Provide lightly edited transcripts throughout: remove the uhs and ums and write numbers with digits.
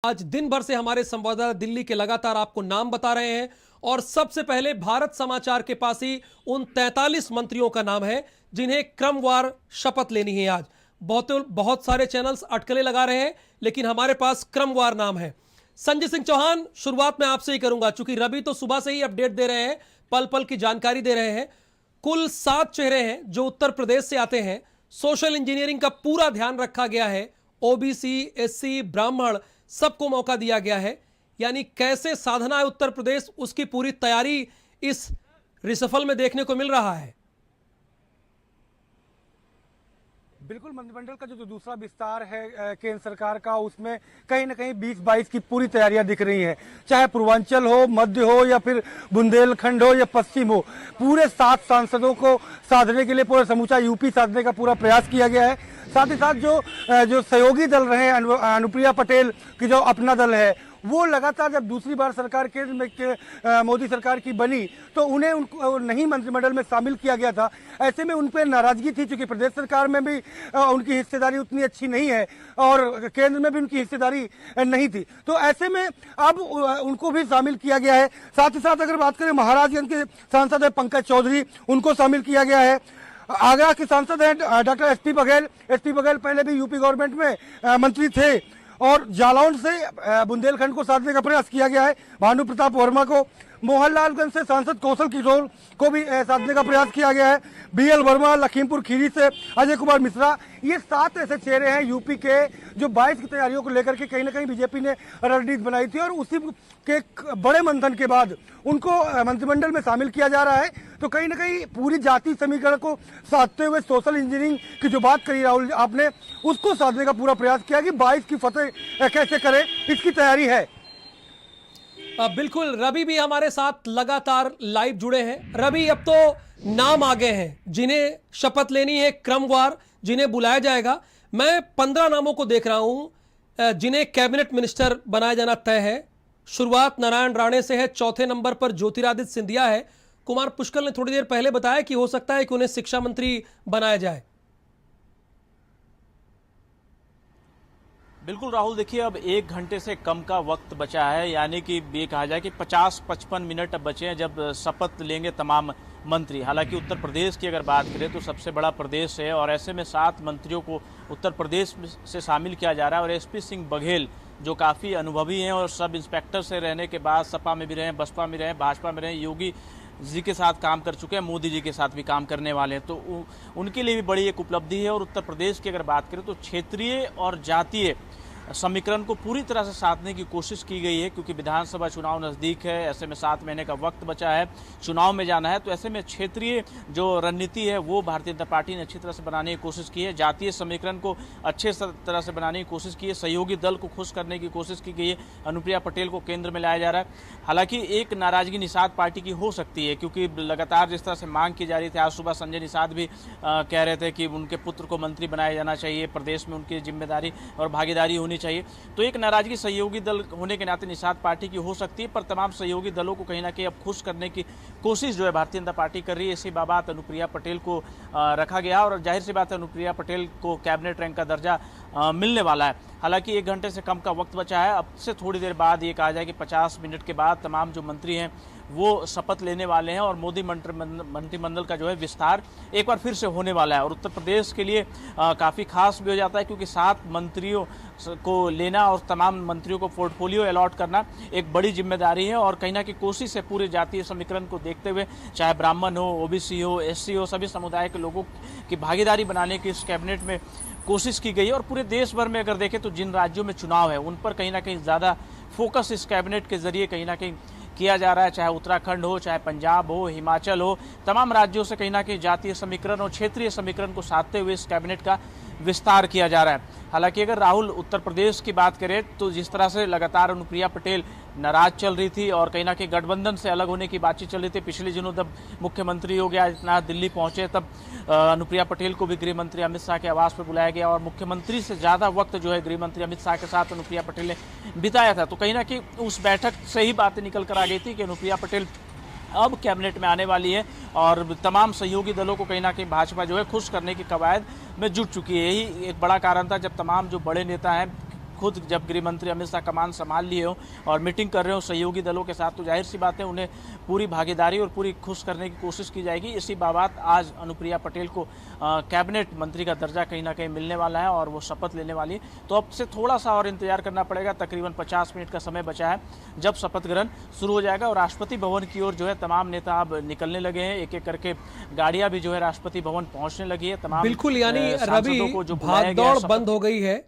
आज दिन भर से हमारे संवाददाता दिल्ली के लगातार आपको नाम बता रहे हैं और सबसे पहले भारत समाचार के पास ही उन 43 मंत्रियों का नाम है जिन्हें क्रमवार शपथ लेनी है। आज बहुत सारे चैनल्स अटकलें लगा रहे हैं, लेकिन हमारे पास क्रमवार नाम है। संजय सिंह चौहान, शुरुआत में आपसे ही करूंगा, चूंकि रवि तो सुबह से ही अपडेट दे रहे हैं, पल पल की जानकारी दे रहे हैं। कुल 7 चेहरे हैं जो उत्तर प्रदेश से आते हैं। सोशल इंजीनियरिंग का पूरा ध्यान रखा गया है। ओबीसी, एससी, ब्राह्मण सबको मौका दिया गया है। यानी कैसे साधना है उत्तर प्रदेश, उसकी पूरी तैयारी इस रिसफल में देखने को मिल रहा है। बिल्कुल, मंत्रिमंडल का जो दूसरा विस्तार है केंद्र सरकार का, उसमें कहीं ना कहीं 20-22 की पूरी तैयारियां दिख रही हैं। चाहे पूर्वांचल हो, मध्य हो या फिर बुंदेलखंड हो या पश्चिम हो, पूरे 7 सांसदों को साधने के लिए पूरा समूचा यूपी साधने का पूरा प्रयास किया गया है। साथ ही साथ जो सहयोगी दल रहे अनुप्रिया पटेल की जो अपना दल है, वो लगातार जब दूसरी बार सरकार केंद्र में मोदी सरकार की बनी तो उन्हें उनको नहीं मंत्रिमंडल में शामिल किया गया था। ऐसे में उन पर नाराजगी थी, क्योंकि प्रदेश सरकार में भी उनकी हिस्सेदारी उतनी अच्छी नहीं है और केंद्र में भी उनकी हिस्सेदारी नहीं थी। तो ऐसे में अब उनको भी शामिल किया गया है। साथ ही साथ अगर बात करें, महाराजगंज के सांसद है पंकज चौधरी, उनको शामिल किया गया है। आगरा के सांसद हैं डॉक्टर एसपी बघेल पहले भी यूपी गवर्नमेंट में मंत्री थे और जालौन से बुंदेलखंड को साधने का प्रयास किया गया है। भानु प्रताप वर्मा को, मोहनलालगंज से सांसद कौशल किशोर को भी साधने का प्रयास किया गया है। बीएल वर्मा, लखीमपुर खीरी से अजय कुमार मिश्रा, ये 7 ऐसे चेहरे हैं यूपी के जो 22 की तैयारियों को लेकर के कहीं ना कहीं बीजेपी ने रणनीति बनाई थी और उसी के बड़े मंथन के बाद उनको मंत्रिमंडल में शामिल किया जा रहा है। तो कहीं ना कहीं पूरी जाति समीकरण को साधते हुए सोशल इंजीनियरिंग की जो बात करी राहुल आपने, उसको साधने का पूरा प्रयास किया कि 22 की फतेह कैसे करें, इसकी तैयारी है। बिल्कुल, रवि भी हमारे साथ लगातार लाइव जुड़े हैं। रवि, अब तो नाम आ गए हैं जिन्हें शपथ लेनी है क्रमवार, जिन्हें बुलाया जाएगा। मैं 15 नामों को देख रहा हूं जिन्हें कैबिनेट मिनिस्टर बनाया जाना तय है। शुरुआत नारायण राणे से है, चौथे नंबर पर ज्योतिरादित्य सिंधिया है। कुमार पुष्कर ने थोड़ी देर पहले बताया कि हो सकता है कि उन्हें शिक्षा मंत्री बनाया जाए। बिल्कुल राहुल, देखिए अब 1 घंटे से कम का वक्त बचा है, यानी कि ये कहा जाए कि 50-55 मिनट अब बचे हैं जब शपथ लेंगे तमाम मंत्री। हालांकि उत्तर प्रदेश की अगर बात करें तो सबसे बड़ा प्रदेश है और ऐसे में 7 मंत्रियों को उत्तर प्रदेश से शामिल किया जा रहा है। और एसपी सिंह बघेल जो काफ़ी अनुभवी हैं और सब इंस्पेक्टर से रहने के बाद सपा में भी रहे, बसपा में रहे, भाजपा में रहे, योगी जी के साथ काम कर चुके हैं, मोदी जी के साथ भी काम करने वाले हैं, तो उनके लिए भी बड़ी एक उपलब्धि है। और उत्तर प्रदेश की अगर बात करें तो क्षेत्रीय और जातीय समीकरण को पूरी तरह से साधने की कोशिश की गई है, क्योंकि विधानसभा चुनाव नज़दीक है। ऐसे में 7 महीने का वक्त बचा है, चुनाव में जाना है। तो ऐसे में क्षेत्रीय जो रणनीति है वो भारतीय जनता पार्टी ने अच्छी तरह से बनाने की कोशिश की है। जातीय समीकरण को अच्छे तरह से बनाने की कोशिश की है। सहयोगी दल को खुश करने की कोशिश की गई है। अनुप्रिया पटेल को केंद्र में लाया जा रहा है। हालांकि एक नाराजगी निषाद पार्टी की हो सकती है, क्योंकि लगातार जिस तरह से मांग की जा रही थी, आज सुबह संजय निषाद भी कह रहे थे कि उनके पुत्र को मंत्री बनाया जाना चाहिए, प्रदेश में उनकी जिम्मेदारी और भागीदारी होनी चाहिए। तो एक नाराजगी सहयोगी दल होने के नाते निषाद पार्टी की हो सकती है, पर तमाम सहयोगी दलों को कहीं ना कहीं अब खुश करने की कोशिश जो है भारतीय जनता पार्टी कर रही है। इसी बाबत अनुप्रिया पटेल को रखा गया और जाहिर सी बात है अनुप्रिया पटेल को कैबिनेट रैंक का दर्जा मिलने वाला है। हालांकि 1 घंटे से कम का वक्त बचा है। अब से थोड़ी देर बाद ये कहा जाए कि 50 मिनट के बाद तमाम जो मंत्री हैं वो शपथ लेने वाले हैं और मोदी मंत्रिमंडल का जो है विस्तार एक बार फिर से होने वाला है। और उत्तर प्रदेश के लिए काफ़ी खास भी हो जाता है, क्योंकि 7 मंत्रियों को लेना और तमाम मंत्रियों को पोर्टफोलियो अलॉट करना एक बड़ी जिम्मेदारी है। और कहीं ना कहीं कोशिश है पूरे जातीय समीकरण को देखते हुए, चाहे ब्राह्मण हो, ओबीसी हो, एससी हो, सभी समुदाय के लोगों की भागीदारी बनाने की इस कैबिनेट में कोशिश की गई है। और पूरे देश भर में अगर देखें तो जिन राज्यों में चुनाव है उन पर कहीं ना कहीं ज़्यादा फोकस इस कैबिनेट के जरिए कहीं ना कहीं किया जा रहा है। चाहे उत्तराखंड हो, चाहे पंजाब हो, हिमाचल हो, तमाम राज्यों से कहीं ना कहीं जातीय समीकरण और क्षेत्रीय समीकरण को साधते हुए इस कैबिनेट का विस्तार किया जा रहा है। हालांकि अगर राहुल उत्तर प्रदेश की बात करें तो जिस तरह से लगातार अनुप्रिया पटेल नाराज चल रही थी और कहीं ना कहीं गठबंधन से अलग होने की बातचीत चल रही थी, पिछले दिनों जब मुख्यमंत्री योगी आदित्यनाथ दिल्ली पहुंचे तब अनुप्रिया पटेल को भी गृह मंत्री अमित शाह के आवास पर बुलाया गया और मुख्यमंत्री से ज़्यादा वक्त जो है गृह मंत्री अमित शाह के साथ अनुप्रिया पटेल ने बिताया था। तो कहीं ना कहीं उस बैठक से ही बातें निकल कर आ गई थी कि अनुप्रिया पटेल अब कैबिनेट में आने वाली है और तमाम सहयोगी दलों को कहीं ना कहीं भाजपा जो है खुश करने की कवायद में जुट चुकी है। यही एक बड़ा कारण था जब तमाम जो बड़े नेता हैं खुद जब गृह मंत्री अमित शाह कमान संभाल लिए हो और मीटिंग कर रहे हो सहयोगी दलों के साथ, तो जाहिर सी बात है उन्हें पूरी भागीदारी और पूरी खुश करने की कोशिश की जाएगी। इसी बाबत आज अनुप्रिया पटेल को कैबिनेट मंत्री का दर्जा कहीं ना कहीं मिलने वाला है और वो शपथ लेने वाली है। तो अब से थोड़ा सा और इंतजार करना पड़ेगा, तकरीबन 50 मिनट का समय बचा है जब शपथ ग्रहण शुरू हो जाएगा। और राष्ट्रपति भवन की ओर जो है तमाम नेता अब निकलने लगे हैं, एक एक करके गाड़ियां भी जो है राष्ट्रपति भवन पहुंचने लगी है। तमाम बिल्कुल, यानी रवि भागदौड़ बंद हो गई है,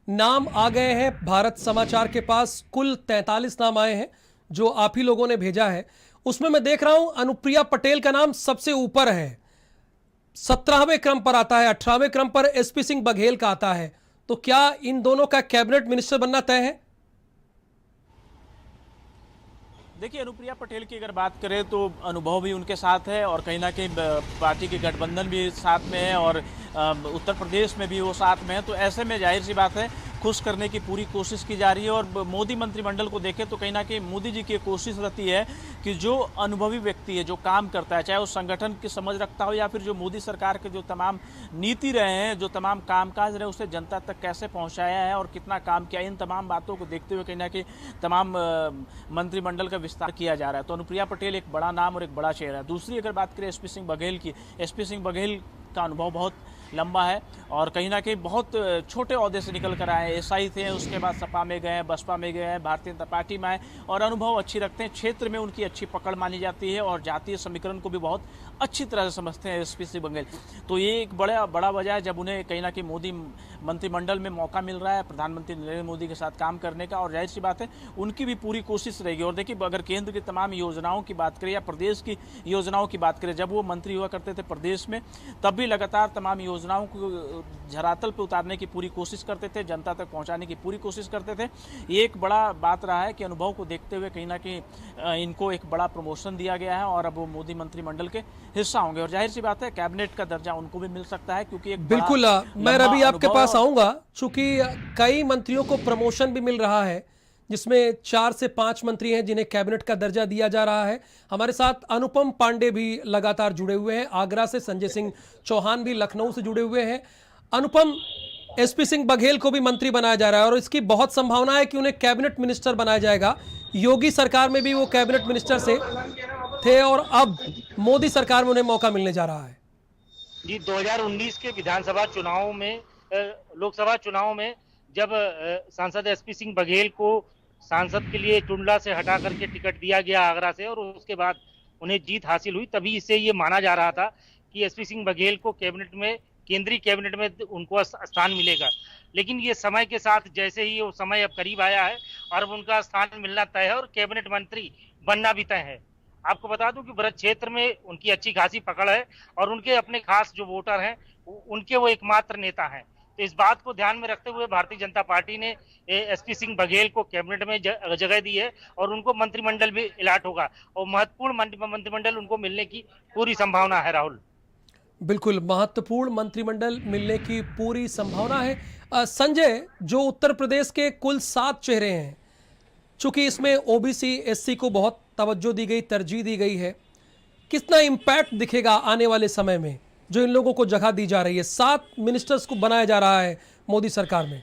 नाम आ गए हैं भारत समाचार के पास। कुल 43 नाम आए हैं जो आप ही लोगों ने भेजा है। उसमें मैं देख रहा हूं अनुप्रिया पटेल का नाम सबसे ऊपर है, 17वें क्रम पर आता है, 18वें क्रम पर एसपी सिंह बघेल का आता है। तो क्या इन दोनों का कैबिनेट मिनिस्टर बनना तय है? देखिए, अनुप्रिया पटेल की अगर बात करें तो अनुभव भी उनके साथ है और कहीं ना कहीं पार्टी के गठबंधन भी साथ में है और उत्तर प्रदेश में भी वो साथ में है। तो ऐसे में जाहिर सी बात है खुश करने की पूरी कोशिश की जा रही है। और मोदी मंत्रिमंडल को देखें तो कहीं ना कहीं मोदी जी की कोशिश रहती है कि जो अनुभवी व्यक्ति है, जो काम करता है, चाहे वो संगठन की समझ रखता हो या फिर जो मोदी सरकार के जो तमाम नीति रहे हैं, जो तमाम कामकाज रहे, उसे जनता तक कैसे पहुंचाया है और कितना काम किया, इन तमाम बातों को देखते हुए कहीं ना कहीं तमाम मंत्रिमंडल का विस्तार किया जा रहा है। तो अनुप्रिया पटेल एक बड़ा नाम और एक बड़ा चेहरा है। दूसरी अगर बात करें एसपी सिंह बघेल की, एसपी सिंह बघेल का अनुभव बहुत लंबा है और कहीं ना कहीं बहुत छोटे ओहदे से निकल कर आए। एसआई थे, उसके बाद सपा में गए, बसपा में गए, भारतीय जनता पार्टी में आए और अनुभव अच्छी रखते हैं। क्षेत्र में उनकी अच्छी पकड़ मानी जाती है और जातीय समीकरण को भी बहुत अच्छी तरह से समझते हैं एसपी सिंह बघेल। तो ये एक बड़ा वजह है जब उन्हें कहीं ना कहीं मोदी मंत्रिमंडल में मौका मिल रहा है प्रधानमंत्री नरेंद्र मोदी के साथ काम करने का। और जाहिर सी बात है उनकी भी पूरी कोशिश रहेगी। और देखिए, अगर केंद्र की तमाम योजनाओं की बात करें या प्रदेश की योजनाओं की बात करें, जब वो मंत्री हुआ करते थे प्रदेश में, तब भी लगातार तमाम योजनाओं को धरातल पर उतारने की पूरी कोशिश करते थे, जनता तक पहुंचाने की पूरी कोशिश करते थे। ये एक बड़ा बात रहा है कि अनुभव को देखते हुए कहीं ना कहीं इनको एक बड़ा प्रमोशन दिया गया है और अब वो मोदी मंत्रिमंडल के हिस्सा होंगे। और जाहिर सी बात है कैबिनेट का दर्जा उनको भी मिल सकता है क्योंकि एक बिल्कुल, मैं रवि आपके पास आऊंगा चूंकि कई मंत्रियों को प्रमोशन भी मिल रहा है, जिसमें 4 से 5 मंत्री हैं जिन्हें कैबिनेट का दर्जा दिया जा रहा है। हमारे साथ अनुपम पांडे भी लगातार जुड़े हुए हैं, आगरा से संजय सिंह चौहान भी लखनऊ से जुड़े हुए हैं। अनुपम, एसपी सिंह बघेल को भी मंत्री बनाया जा रहा है और इसकी बहुत संभावना है कि उन्हें कैबिनेट मिनिस्टर बनाया जाएगा। योगी सरकार में भी वो कैबिनेट मिनिस्टर से थे और अब मोदी सरकार में उन्हें मौका मिलने जा रहा है। जी, 2019 के विधानसभा चुनाव में, लोकसभा चुनाव में जब सांसद एसपी सिंह बघेल को सांसद के लिए टुंडला से हटा करके टिकट दिया गया आगरा से और उसके बाद उन्हें जीत हासिल हुई, तभी इससे ये माना जा रहा था कि एसपी सिंह बघेल को कैबिनेट में, केंद्रीय कैबिनेट में उनको स्थान मिलेगा। लेकिन ये समय के साथ जैसे ही वो समय अब करीब आया है और अब उनका स्थान मिलना तय है और कैबिनेट मंत्री बनना भी तय है। आपको बता दूं कि ब्रज क्षेत्र में उनकी अच्छी खासी पकड़ है और उनके अपने खास जो वोटर हैं उनके वो एकमात्र नेता हैं। तो इस बात को ध्यान में रखते हुए भारतीय जनता पार्टी ने एसपी सिंह बघेल को कैबिनेट में जगह दी है और उनको मंत्रिमंडल भी अलॉट होगा और महत्वपूर्ण मंत्रिमंडल उनको मिलने की पूरी संभावना है। राहुल, बिल्कुल, महत्वपूर्ण मंत्रिमंडल मिलने की पूरी संभावना है। संजय, जो उत्तर प्रदेश के कुल 7 चेहरे हैं, चूंकि इसमें ओबीसी एससी को बहुत तवज्जो दी गई, तरजीह दी गई है, कितना इम्पैक्ट दिखेगा आने वाले समय में जो इन लोगों को जगह दी जा रही है? 7 मिनिस्टर्स को बनाया जा रहा है मोदी सरकार में।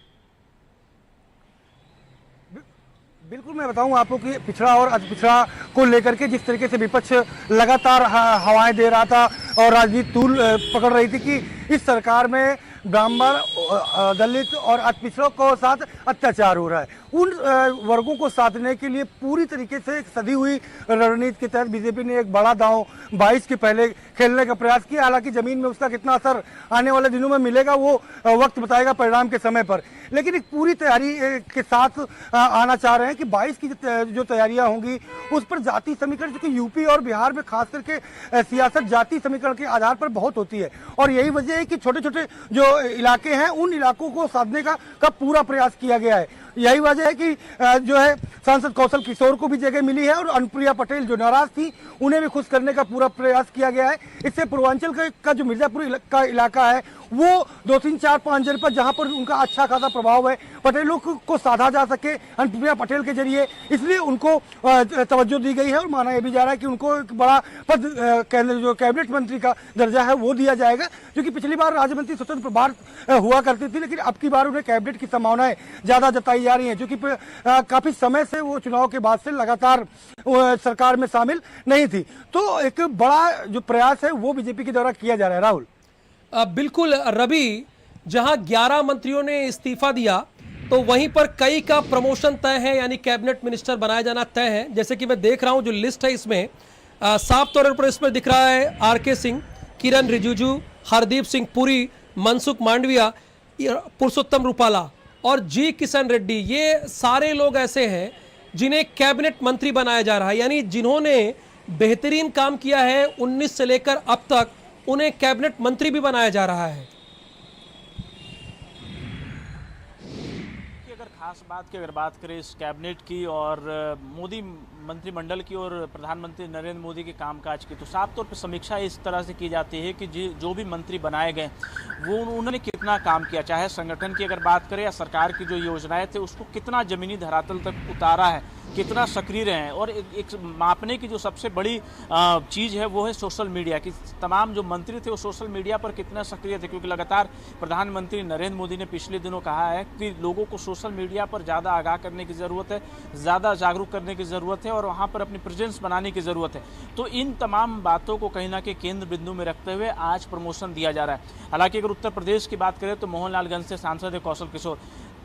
बिल्कुल, मैं बताऊं आपको कि पिछड़ा और अति पिछड़ा को लेकर के जिस तरीके से विपक्ष लगातार हवाएं दे रहा था और राजनीति तूल पकड़ रही थी कि इस सरकार में ब्राह्मण, दलित और अति पिछड़ों को साथ अत्याचार हो रहा है, उन वर्गों को साधने के लिए पूरी तरीके से एक सदी हुई रणनीति के तहत बीजेपी ने एक बड़ा दांव 22 के पहले खेलने का प्रयास किया। हालांकि जमीन में उसका कितना असर आने वाले दिनों में मिलेगा वो वक्त बताएगा परिणाम के समय पर, लेकिन एक पूरी तैयारी के साथ आना चाह रहे हैं कि 22 की जो तैयारियां होंगी उस पर जाति समीकरण, क्योंकि यूपी और बिहार में खास करके सियासत जाति समीकरण के आधार पर बहुत होती है और यही वजह है कि छोटे छोटे जो इलाके हैं उन इलाकों को साधने का पूरा प्रयास किया गया है। यही वजह है कि जो है सांसद कौशल किशोर को भी जगह मिली है और अनुप्रिया पटेल जो नाराज थी उन्हें भी खुश करने का पूरा प्रयास किया गया है। इससे पूर्वांचल का जो मिर्जापुर का इलाका है वो 2-3-4-5 जगह पर जहां पर उनका अच्छा खासा प्रभाव है, पटेलों को साधा जा सके अनुप्रिया पटेल के जरिए, इसलिए उनको तवज्जो दी गई है और माना यह भी जा रहा है कि उनको एक बड़ा पद जो कैबिनेट मंत्री का दर्जा है वो दिया जाएगा, क्योंकि पिछली बार राज्य मंत्री स्वतंत्र प्रभार हुआ करती थी, लेकिन अब की बार उन्हें कैबिनेट की संभावनाएं ज्यादा जताई जा रही हैं, क्योंकि काफी समय से वो चुनाव के बाद से लगातार सरकार में शामिल नहीं थी। तो एक बड़ा जो प्रयास है वो बीजेपी के द्वारा किया जा रहा है। राहुल, बिल्कुल रवि, जहां 11 मंत्रियों ने इस्तीफा दिया तो वहीं पर कई का प्रमोशन तय है, यानी कैबिनेट मिनिस्टर बनाया जाना तय है। जैसे कि मैं देख रहा हूं जो लिस्ट है इसमें साफ तौर पर इसमें दिख रहा है आरके सिंह, किरण रिजिजू, हरदीप सिंह पुरी, मनसुख मांडविया, पुरुषोत्तम रुपाला और जी किशन रेड्डी। ये सारे लोग ऐसे हैं जिन्हें कैबिनेट मंत्री बनाया जा रहा है, यानी जिन्होंने बेहतरीन काम किया है 19 से लेकर अब तक, उन्हें कैबिनेट मंत्री भी बनाया जा रहा है। अगर बात करें इस कैबिनेट की और मोदी मंत्रिमंडल की और प्रधानमंत्री नरेंद्र मोदी के कामकाज की, तो साफ तौर पर समीक्षा इस तरह से की जाती है कि जो भी मंत्री बनाए गए वो उन्होंने कितना काम किया, चाहे संगठन की अगर बात करें या सरकार की जो योजनाएं थे उसको कितना जमीनी धरातल तक उतारा है, कितना सक्रिय रहे हैं। और एक मापने की जो सबसे बड़ी चीज़ है वो है सोशल मीडिया की। तमाम जो मंत्री थे वो सोशल मीडिया पर कितना सक्रिय थे, क्योंकि लगातार प्रधानमंत्री नरेंद्र मोदी ने पिछले दिनों कहा है कि लोगों को सोशल मीडिया पर ज़्यादा आगाह करने की ज़रूरत है, ज़्यादा जागरूक करने की ज़रूरत है और वहाँ पर अपनी प्रेजेंस बनाने की ज़रूरत है। तो इन तमाम बातों को कहीं ना कहीं केंद्र बिंदु में रखते हुए आज प्रमोशन दिया जा रहा है। हालांकि अगर उत्तर प्रदेश की बात करें तो मोहनलालगंज से सांसद है कौशल किशोर,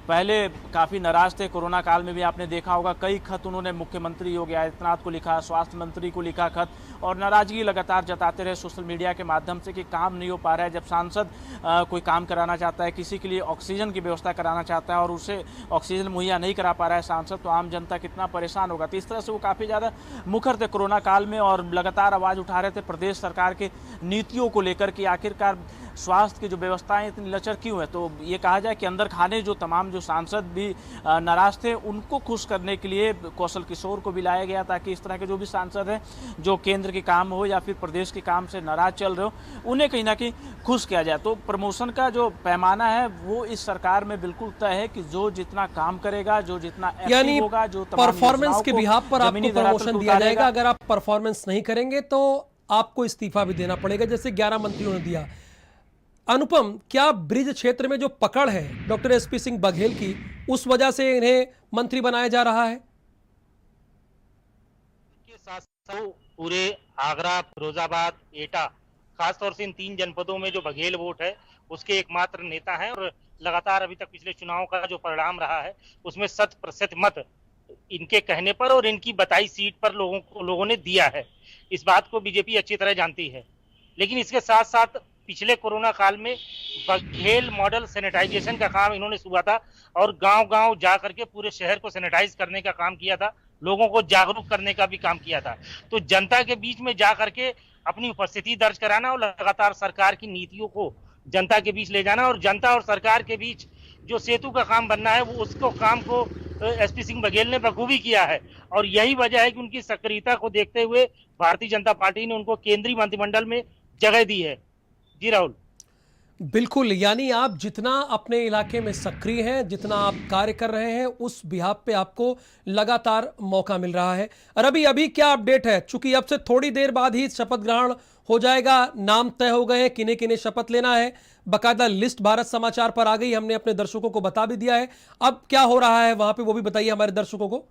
पहले काफ़ी नाराज थे, कोरोना काल में भी आपने देखा होगा कई खत उन्होंने मुख्यमंत्री योगी आदित्यनाथ को लिखा, स्वास्थ्य मंत्री को लिखा खत, और नाराजगी लगातार जताते रहे सोशल मीडिया के माध्यम से कि काम नहीं हो पा रहा है। जब सांसद कोई काम कराना चाहता है, किसी के लिए ऑक्सीजन की व्यवस्था कराना चाहता है और उसे ऑक्सीजन मुहैया नहीं करा पा रहा है सांसद, तो आम जनता कितना परेशान होगा। तो इस तरह से वो काफ़ी ज़्यादा मुखर थे कोरोना काल में और लगातार आवाज़ उठा रहे थे प्रदेश सरकार की नीतियों को लेकर कि आखिरकार स्वास्थ्य की जो व्यवस्थाएं इतनी लचर क्यों है। तो ये कहा जाए कि अंदर खाने जो तमाम जो सांसद भी नाराज थे उनको खुश करने के लिए कौशल किशोर को भी लाया गया, ताकि इस तरह के जो भी सांसद हैं जो केंद्र के काम हो या फिर प्रदेश के काम से नाराज चल रहे हो उन्हें कहीं ना कहीं खुश किया जाए। तो प्रमोशन का जो पैमाना है वो इस सरकार में बिल्कुल तय है कि जो जितना काम करेगा, जो जितना यानी होगा, जो परफॉर्मेंस के बिहाफ पर आपको प्रमोशन दिया जाएगा। अगर आप परफॉर्मेंस नहीं करेंगे तो आपको इस्तीफा भी देना पड़ेगा, जैसे 11 मंत्रियों ने दिया। अनुपम, क्या ब्रिज क्षेत्र में जो पकड़ है डॉक्टर एसपी सिंह बघेल की, उस वजह से इन्हें मंत्री बनाया जा रहा है? के साथ पूरे आगरा, फिरोजाबाद, एटा, खासतौर से इन 3 जनपदों में जो बघेल वोट है उसके एकमात्र नेता हैं और लगातार अभी तक पिछले चुनाव का जो परिणाम रहा है उसमें 100% मत इनके कहने पर और इनकी बताई सीट पर लोगों ने दिया है। इस बात को बीजेपी अच्छी तरह जानती है। लेकिन इसके साथ साथ पिछले कोरोना काल में बघेल मॉडल सैनिटाइजेशन का काम इन्होंने शुरू था और गांव-गांव जा करके पूरे शहर को सैनिटाइज करने का काम किया था, लोगों को जागरूक करने का भी काम किया था। तो जनता के बीच में जा करके अपनी उपस्थिति दर्ज कराना और लगातार सरकार की नीतियों को जनता के बीच ले जाना और जनता और सरकार के बीच जो सेतु का काम बनना है वो उसको काम को एसपी सिंह बघेल ने बखूबी किया है। और यही वजह है कि उनकी सक्रियता को देखते हुए भारतीय जनता पार्टी ने उनको केंद्रीय मंत्रिमंडल में जगह दी है। जी राहुल, बिल्कुल, यानी आप जितना अपने इलाके में सक्रिय हैं, जितना आप कार्य कर रहे हैं, उस बिहाफ पे आपको लगातार मौका मिल रहा है। रवि, अभी क्या अपडेट है? चूंकि अब से थोड़ी देर बाद ही शपथ ग्रहण हो जाएगा, नाम तय हो गए हैं, किन्हें किन्हें शपथ लेना है, बाकायदा लिस्ट भारत समाचार पर आ गई, हमने अपने दर्शकों को बता भी दिया है। अब क्या हो रहा है वहां पे वो भी बताइए हमारे दर्शकों को।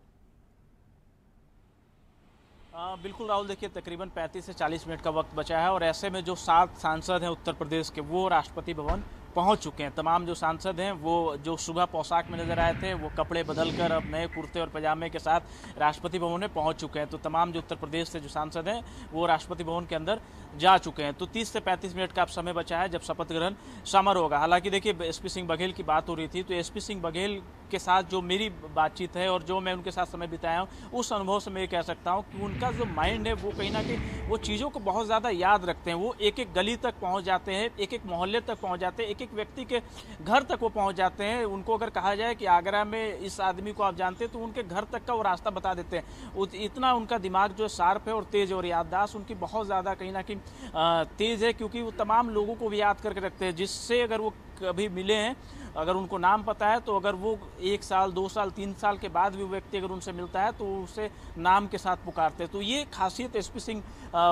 बिल्कुल राहुल, देखिए तकरीबन 35 से 40 मिनट का वक्त बचा है और ऐसे में जो 7 सांसद हैं उत्तर प्रदेश के वो राष्ट्रपति भवन पहुंच चुके हैं। तमाम जो सांसद हैं वो जो सुबह पोशाक में नजर आए थे वो कपड़े बदलकर अब नए कुर्ते और पजामे के साथ राष्ट्रपति भवन में पहुंच चुके हैं। तो तमाम जो उत्तर प्रदेश से जो सांसद हैं वो राष्ट्रपति भवन के अंदर जा चुके हैं। तो 30 से 35 मिनट का अब समय बचा है जब शपथ ग्रहण समारोह होगा। हालांकि देखिए एसपी सिंह बघेल की बात हो रही थी, तो एसपी सिंह बघेल के साथ जो मेरी बातचीत है और जो मैं उनके साथ समय बिताया हूँ, उस अनुभव से मैं कह सकता हूँ कि उनका जो माइंड है वो कहीं ना कहीं वो चीज़ों को बहुत ज़्यादा याद रखते हैं। वो एक एक गली तक पहुँच जाते हैं, एक एक मोहल्ले तक पहुँच जाते हैं, एक एक व्यक्ति के घर तक वो पहुँच जाते हैं। उनको अगर कहा जाए कि आगरा में इस आदमी को आप जानते हैं तो उनके घर तक का वो रास्ता बता देते हैं। इतना उनका दिमाग जो शार्प है और तेज़, और याददाश्त उनकी बहुत ज़्यादा कहीं ना कहीं तेज़ है, क्योंकि वो तमाम लोगों को भी याद करके रखते हैं। जिससे अगर वो कभी मिले हैं, अगर उनको नाम पता है, तो अगर वो 1 साल 2 साल 3 साल के बाद भी वो व्यक्ति अगर उनसे मिलता है तो उसे नाम के साथ पुकारते हैं। तो ये खासियत एसपी सिंह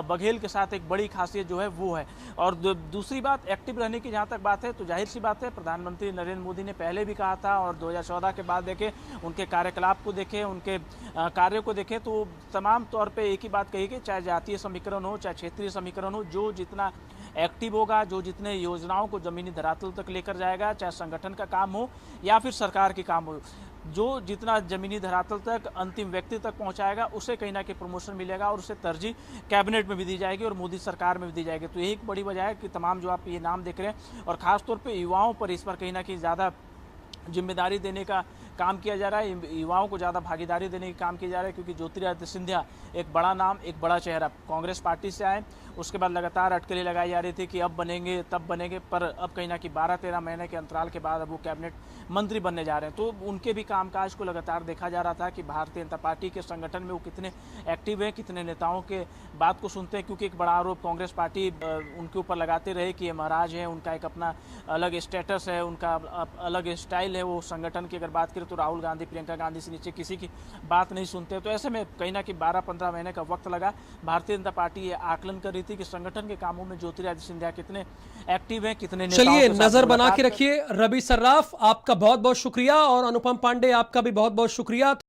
बघेल के साथ एक बड़ी खासियत जो है वो है। और दूसरी बात, एक्टिव रहने की जहाँ तक बात है तो जाहिर सी बात है, प्रधानमंत्री नरेंद्र मोदी ने पहले भी कहा था, और 2014 के बाद देखे, उनके कार्यकलाप को देखे, उनके कार्यों को देखे, तो तमाम तौर पर एक ही बात कही कि चाहे जातीय समीकरण हो, चाहे क्षेत्रीय समीकरण हो, जो जितना एक्टिव होगा, जो जितने योजनाओं को जमीनी धरातल तक लेकर जाएगा, चाहे संगठन का काम हो या फिर सरकार के काम हो, जो जितना जमीनी धरातल तक अंतिम व्यक्ति तक पहुंचाएगा, उसे कहीं ना कहीं प्रमोशन मिलेगा और उसे तरजीह कैबिनेट में भी दी जाएगी और मोदी सरकार में भी दी जाएगी। तो यही एक बड़ी वजह है कि तमाम जो आप ये नाम देख रहे हैं, और ख़ासतौर पर युवाओं पर इस पर कहीं ना कहीं ज़्यादा जिम्मेदारी देने का काम किया जा रहा है, युवाओं को ज़्यादा भागीदारी देने का काम किया जा रहा है, क्योंकि ज्योतिरादित्य सिंधिया एक बड़ा नाम, एक बड़ा चेहरा, कांग्रेस पार्टी से आए, उसके बाद लगातार अटकलें लगाई जा रही थी कि अब बनेंगे तब बनेंगे, पर अब कहीं ना कहीं 12-13 महीने के अंतराल के बाद अब वो कैबिनेट मंत्री बनने जा रहे हैं। तो उनके भी कामकाज को लगातार देखा जा रहा था कि भारतीय जनता पार्टी के संगठन में वो कितने एक्टिव हैं, कितने नेताओं के बात को सुनते हैं, क्योंकि एक बड़ा आरोप कांग्रेस पार्टी उनके ऊपर लगाते रहे कि ये महाराज हैं, उनका एक अपना अलग स्टेटस है, उनका अलग स्टाइल है। वो संगठन की अगर बात करें तो राहुल गांधी, प्रियंका गांधी से नीचे किसी की बात नहीं सुनते। तो ऐसे में कहीं ना कहीं 12-15 महीने का वक्त लगा। भारतीय जनता पार्टी ये आकलन कर रही थी कि संगठन के कामों में ज्योतिरादित्य सिंधिया कितने एक्टिव हैं, कितने नेताओं चलिए के साथ नजर बना के मुलाकात रखिए। रवि सर्राफ, आपका बहुत बहुत शुक्रिया, और अनुपम पांडे, आपका भी बहुत बहुत शुक्रिया।